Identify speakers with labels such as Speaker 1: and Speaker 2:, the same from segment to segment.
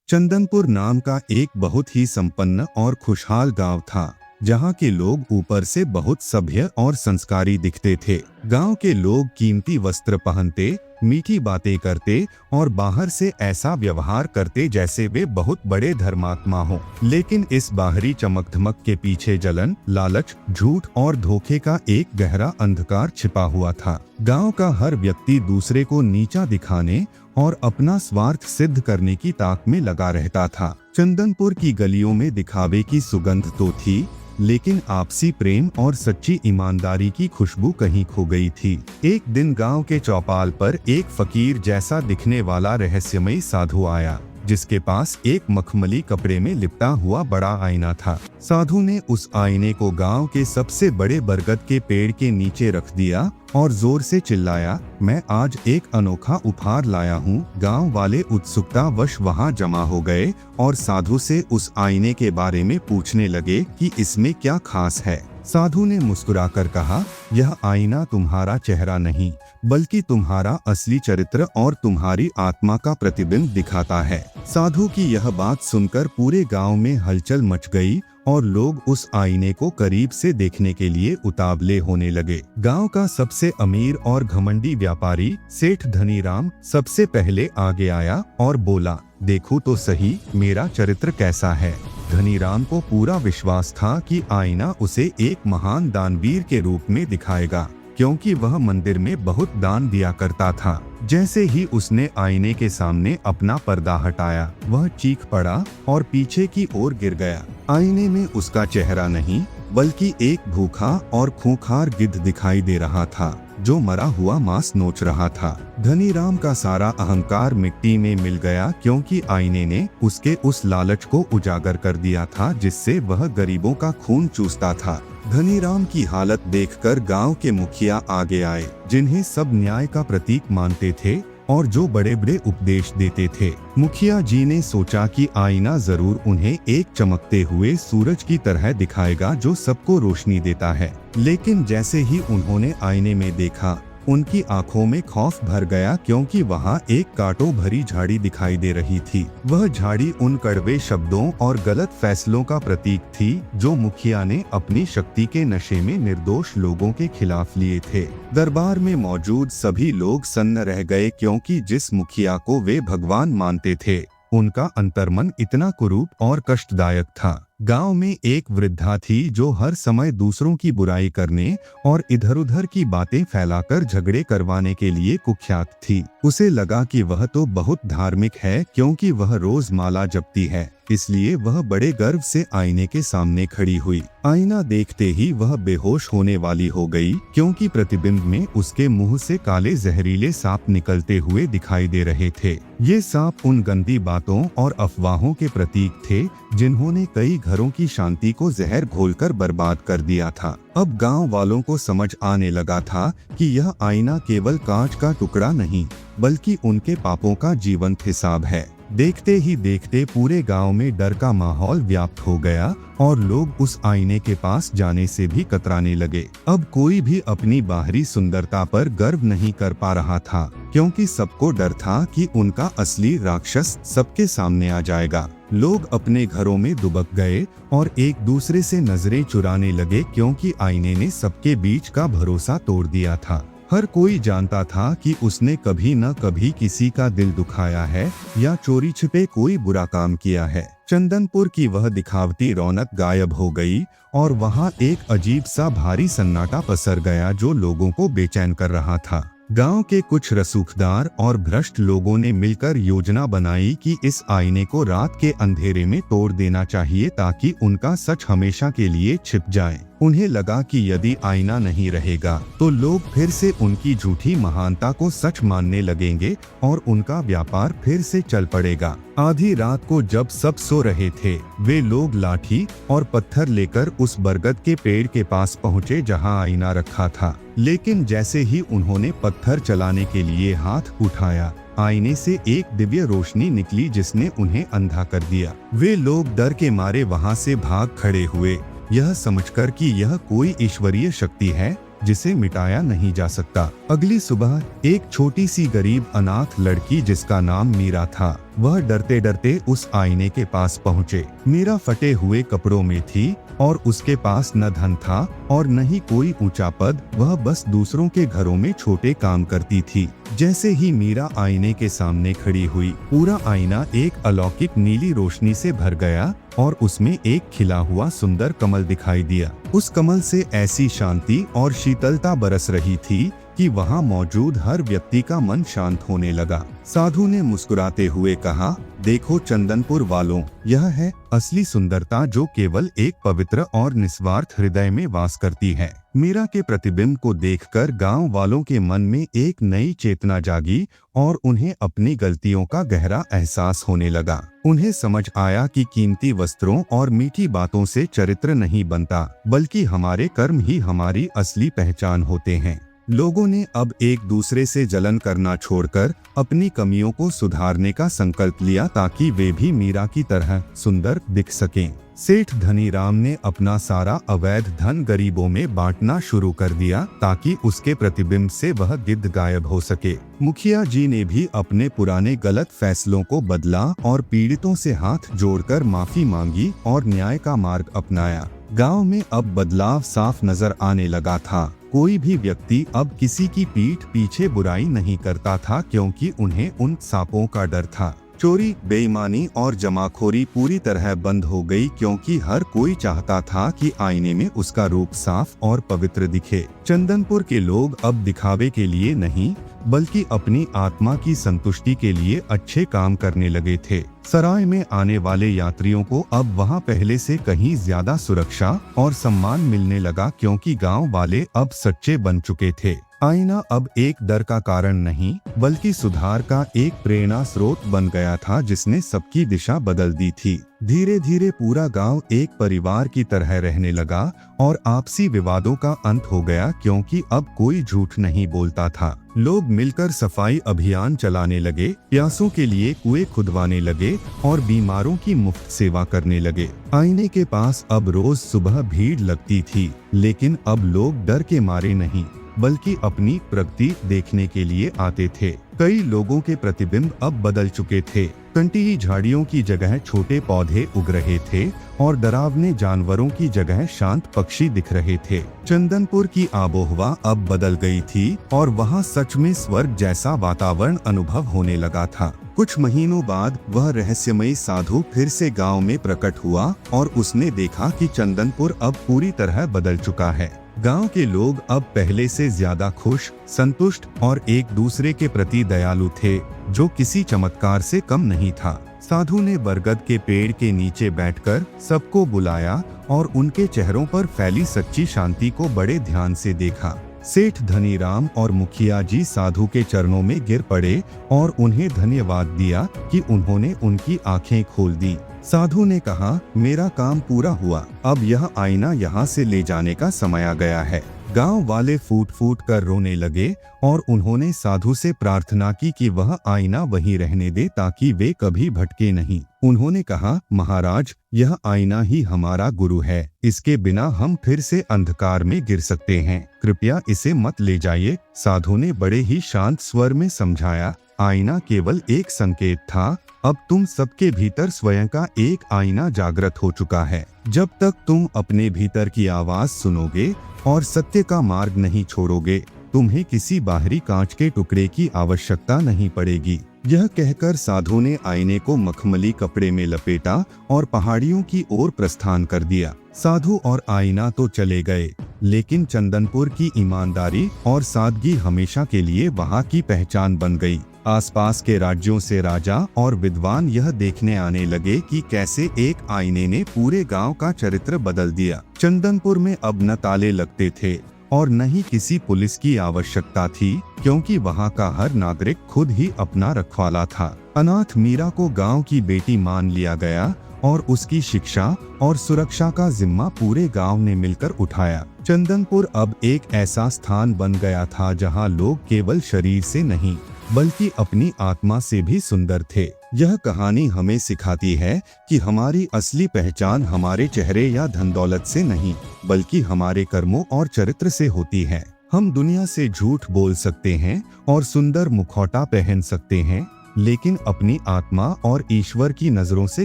Speaker 1: चंदनपुर नाम का एक बहुत ही संपन्न और खुशहाल गांव था, जहां के लोग ऊपर से बहुत सभ्य और संस्कारी दिखते थे। गांव के लोग कीमती वस्त्र पहनते, मीठी बातें करते और बाहर से ऐसा व्यवहार करते जैसे वे बहुत बड़े धर्मात्मा हों। लेकिन इस बाहरी चमक-धमक के पीछे जलन, लालच, झूठ और धोखे का एक गहरा अंधकार छिपा हुआ था। गांव का हर व्यक्ति दूसरे को नीचा दिखाने और अपना स्वार्थ सिद्ध करने की ताक में लगा रहता था। चंदनपुर की गलियों में दिखावे की सुगंध तो थी, लेकिन आपसी प्रेम और सच्ची ईमानदारी की खुशबू कहीं खो गई थी। एक दिन गांव के चौपाल पर एक फकीर जैसा दिखने वाला रहस्यमयी साधु आया, जिसके पास एक मखमली कपड़े में लिपटा हुआ बड़ा आईना था। साधु ने उस आईने को गांव के सबसे बड़े बरगद के पेड़ के नीचे रख दिया और जोर से चिल्लाया, मैं आज एक अनोखा उपहार लाया हूँ। गांव वाले उत्सुकतावश वहां जमा हो गए और साधु से उस आईने के बारे में पूछने लगे कि इसमें क्या खास है। साधु ने मुस्कुराकर कहा, यह आईना तुम्हारा चेहरा नहीं, बल्कि तुम्हारा असली चरित्र और तुम्हारी आत्मा का प्रतिबिंब दिखाता है। साधु की यह बात सुनकर पूरे गांव में हलचल मच गई और लोग उस आईने को करीब से देखने के लिए उतावले होने लगे। गांव का सबसे अमीर और घमंडी व्यापारी सेठ धनीराम सबसे पहले आगे आया और बोला, देखो तो सही मेरा चरित्र कैसा है। धनीराम को पूरा विश्वास था कि आईना उसे एक महान दानवीर के रूप में दिखाएगा, क्योंकि वह मंदिर में बहुत दान दिया करता था। जैसे ही उसने आईने के सामने अपना पर्दा हटाया, वह चीख पड़ा और पीछे की ओर गिर गया। आईने में उसका चेहरा नहीं, बल्कि एक भूखा और खूंखार गिद्ध दिखाई दे रहा था, जो मरा हुआ मांस नोच रहा था। धनीराम का सारा अहंकार मिट्टी में मिल गया, क्योंकि आईने ने उसके उस लालच को उजागर कर दिया था जिससे वह गरीबों का खून चूसता था। धनीराम की हालत देखकर गांव के मुखिया आगे आए, जिन्हें सब न्याय का प्रतीक मानते थे और जो बड़े बड़े उपदेश देते थे। मुखिया जी ने सोचा कि आईना जरूर उन्हें एक चमकते हुए सूरज की तरह दिखाएगा जो सबको रोशनी देता है। लेकिन जैसे ही उन्होंने आईने में देखा, उनकी आंखों में खौफ भर गया, क्योंकि वहां एक कांटों भरी झाड़ी दिखाई दे रही थी। वह झाड़ी उन कड़वे शब्दों और गलत फैसलों का प्रतीक थी जो मुखिया ने अपनी शक्ति के नशे में निर्दोष लोगों के खिलाफ लिए थे। दरबार में मौजूद सभी लोग सन्न रह गए, क्योंकि जिस मुखिया को वे भगवान मानते थे, उनका अंतर्मन इतना कुरूप और कष्टदायक था। गांव में एक वृद्धा थी जो हर समय दूसरों की बुराई करने और इधर-उधर की बातें फैलाकर झगड़े करवाने के लिए कुख्यात थी। उसे लगा कि वह तो बहुत धार्मिक है, क्योंकि वह रोज माला जपती है, इसलिए वह बड़े गर्व से आईने के सामने खड़ी हुई। आईना देखते ही वह बेहोश होने वाली हो गई, क्योंकि प्रतिबिंब में उसके मुंह से काले जहरीले सांप निकलते हुए दिखाई दे रहे थे। ये सांप उन गंदी बातों और अफवाहों के प्रतीक थे जिन्होंने कई घरों की शांति को जहर घोलकर बर्बाद कर दिया था। अब गांव वालों को समझ आने लगा था कि यह आईना केवल कांच का टुकड़ा नहीं, बल्कि उनके पापों का जीवंत हिसाब है। देखते ही देखते पूरे गांव में डर का माहौल व्याप्त हो गया और लोग उस आईने के पास जाने से भी कतराने लगे। अब कोई भी अपनी बाहरी सुंदरता पर गर्व नहीं कर पा रहा था, क्योंकि सबको डर था कि उनका असली राक्षस सबके सामने आ जाएगा। लोग अपने घरों में दुबक गए और एक दूसरे से नजरें चुराने लगे, क्योंकि आईने ने सबके बीच का भरोसा तोड़ दिया था। हर कोई जानता था कि उसने कभी न कभी किसी का दिल दुखाया है या चोरी छिपे कोई बुरा काम किया है। चंदनपुर की वह दिखावटी रौनक गायब हो गई और वहां एक अजीब सा भारी सन्नाटा पसर गया जो लोगों को बेचैन कर रहा था। गांव के कुछ रसूखदार और भ्रष्ट लोगों ने मिलकर योजना बनाई कि इस आईने को रात के अंधेरे में तोड़ देना चाहिए, ताकि उनका सच हमेशा के लिए छिप जाए। उन्हें लगा कि यदि आईना नहीं रहेगा तो लोग फिर से उनकी झूठी महानता को सच मानने लगेंगे और उनका व्यापार फिर से चल पड़ेगा। आधी रात को जब सब सो रहे थे, वे लोग लाठी और पत्थर लेकर उस बरगद के पेड़ के पास पहुँचे जहाँ आईना रखा था। लेकिन जैसे ही उन्होंने पत्थर चलाने के लिए हाथ उठाया, आईने से एक दिव्य रोशनी निकली जिसने उन्हें अंधा कर दिया। वे लोग डर के मारे वहां से भाग खड़े हुए, यह समझकर कि यह कोई ईश्वरीय शक्ति है जिसे मिटाया नहीं जा सकता। अगली सुबह एक छोटी सी गरीब अनाथ लड़की जिसका नाम मीरा था, वह डरते डरते उस आईने के पास पहुँचे। मीरा फटे हुए कपड़ों में थी और उसके पास न धन था और न ही कोई ऊंचा पद। वह बस दूसरों के घरों में छोटे काम करती थी। जैसे ही मीरा आईने के सामने खड़ी हुई, पूरा आईना एक अलौकिक नीली रोशनी से भर गया और उसमें एक खिला हुआ सुंदर कमल दिखाई दिया। उस कमल से ऐसी शांति और शीतलता बरस रही थी कि वहां मौजूद हर व्यक्ति का मन शांत होने लगा। साधु ने मुस्कुराते हुए कहा, देखो चंदनपुर वालों, यह है असली सुंदरता जो केवल एक पवित्र और निस्वार्थ हृदय में वास करती है। मीरा के प्रतिबिंब को देखकर गांव वालों के मन में एक नई चेतना जागी और उन्हें अपनी गलतियों का गहरा एहसास होने लगा। उन्हें समझ आया कि कीमती वस्त्रों और मीठी बातों से चरित्र नहीं बनता, बल्कि हमारे कर्म ही हमारी असली पहचान होते हैं। लोगों ने अब एक दूसरे से जलन करना छोड़कर अपनी कमियों को सुधारने का संकल्प लिया ताकि वे भी मीरा की तरह सुंदर दिख सकें। सेठ धनीराम ने अपना सारा अवैध धन गरीबों में बांटना शुरू कर दिया ताकि उसके प्रतिबिंब से वह गिद्ध गायब हो सके। मुखिया जी ने भी अपने पुराने गलत फैसलों को बदला और पीड़ितों से हाथ जोड़कर माफी मांगी और न्याय का मार्ग अपनाया। गांव में अब बदलाव साफ नजर आने लगा था। कोई भी व्यक्ति अब किसी की पीठ पीछे बुराई नहीं करता था, क्योंकि उन्हें उन सांपों का डर था। चोरी, बेईमानी और जमाखोरी पूरी तरह बंद हो गई, क्योंकि हर कोई चाहता था कि आईने में उसका रूप साफ और पवित्र दिखे। चंदनपुर के लोग अब दिखावे के लिए नहीं, बल्कि अपनी आत्मा की संतुष्टि के लिए अच्छे काम करने लगे थे। सराय में आने वाले यात्रियों को अब वहां पहले से कहीं ज्यादा सुरक्षा और सम्मान मिलने लगा, क्योंकि गांव वाले अब सच्चे बन चुके थे। आईना अब एक डर का कारण नहीं, बल्कि सुधार का एक प्रेरणा स्रोत बन गया था, जिसने सबकी दिशा बदल दी थी। धीरे धीरे पूरा गांव एक परिवार की तरह रहने लगा और आपसी विवादों का अंत हो गया, क्योंकि अब कोई झूठ नहीं बोलता था। लोग मिलकर सफाई अभियान चलाने लगे, प्यासों के लिए कुएं खुदवाने लगे और बीमारों की मुफ्त सेवा करने लगे। आईने के पास अब रोज सुबह भीड़ लगती थी, लेकिन अब लोग डर के मारे नहीं, बल्कि अपनी प्रगति देखने के लिए आते थे। कई लोगों के प्रतिबिंब अब बदल चुके थे। कंटीही झाड़ियों की जगह छोटे पौधे उग रहे थे और डरावने जानवरों की जगह शांत पक्षी दिख रहे थे। चंदनपुर की आबोहवा अब बदल गई थी और वहां सच में स्वर्ग जैसा वातावरण अनुभव होने लगा था। कुछ महीनों बाद वह रहस्यमयी साधु फिर से गांव में प्रकट हुआ और उसने देखा कि चंदनपुर अब पूरी तरह बदल चुका है। गांव के लोग अब पहले से ज्यादा खुश, संतुष्ट और एक दूसरे के प्रति दयालु थे, जो किसी चमत्कार से कम नहीं था। साधु ने बरगद के पेड़ के नीचे बैठकर सबको बुलाया और उनके चेहरों पर फैली सच्ची शांति को बड़े ध्यान से देखा। सेठ धनीराम और मुखिया जी साधु के चरणों में गिर पड़े और उन्हें धन्यवाद दिया कि उन्होंने उनकी आंखें खोल दी। साधु ने कहा, मेरा काम पूरा हुआ, अब यह आईना यहाँ से ले जाने का समय आ गया है। गांव वाले फूट फूट कर रोने लगे और उन्होंने साधु से प्रार्थना की कि वह आईना वहीं रहने दे ताकि वे कभी भटके नहीं। उन्होंने कहा, महाराज, यह आईना ही हमारा गुरु है, इसके बिना हम फिर से अंधकार में गिर सकते हैं, कृपया इसे मत ले जाइए। साधु ने बड़े ही शांत स्वर में समझाया, आईना केवल एक संकेत था, अब तुम सबके भीतर स्वयं का एक आईना जागृत हो चुका है। जब तक तुम अपने भीतर की आवाज सुनोगे और सत्य का मार्ग नहीं छोड़ोगे, तुम्हें किसी बाहरी कांच के टुकड़े की आवश्यकता नहीं पड़ेगी। यह कहकर साधु ने आईने को मखमली कपड़े में लपेटा और पहाड़ियों की ओर प्रस्थान कर दिया। साधु और आईना तो चले गए, लेकिन चंदनपुर की ईमानदारी और सादगी हमेशा के लिए वहां की पहचान बन गई। आसपास के राज्यों से राजा और विद्वान यह देखने आने लगे कि कैसे एक आईने ने पूरे गांव का चरित्र बदल दिया। चंदनपुर में अब न ताले लगते थे और न ही किसी पुलिस की आवश्यकता थी, क्योंकि वहां का हर नागरिक खुद ही अपना रखवाला था। अनाथ मीरा को गांव की बेटी मान लिया गया और उसकी शिक्षा और सुरक्षा का जिम्मा पूरे गांव ने मिलकर उठाया। चंदनपुर अब एक ऐसा स्थान बन गया था जहां लोग केवल शरीर से नहीं, बल्कि अपनी आत्मा से भी सुंदर थे। यह कहानी हमें सिखाती है कि हमारी असली पहचान हमारे चेहरे या धन दौलत से नहीं, बल्कि हमारे कर्मों और चरित्र से होती है। हम दुनिया से झूठ बोल सकते हैं और सुंदर मुखौटा पहन सकते हैं, लेकिन अपनी आत्मा और ईश्वर की नजरों से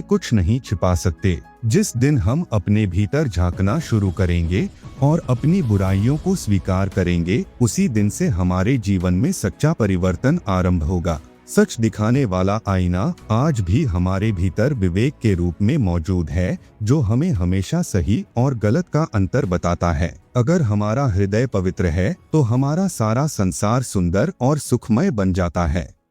Speaker 1: कुछ नहीं छिपा सकते। जिस दिन हम अपने भीतर झांकना शुरू करेंगे और अपनी बुराइयों को स्वीकार करेंगे, उसी दिन से हमारे जीवन में सच्चा परिवर्तन आरंभ होगा। सच दिखाने वाला आईना आज भी हमारे भीतर विवेक के रूप में मौजूद है, जो हमें हमेशा सही और गलत का अंतर बताता है। अगर हमारा हृदय पवित्र है तो हमारा सारा संसार सुंदर और सुखमय बन जाता है।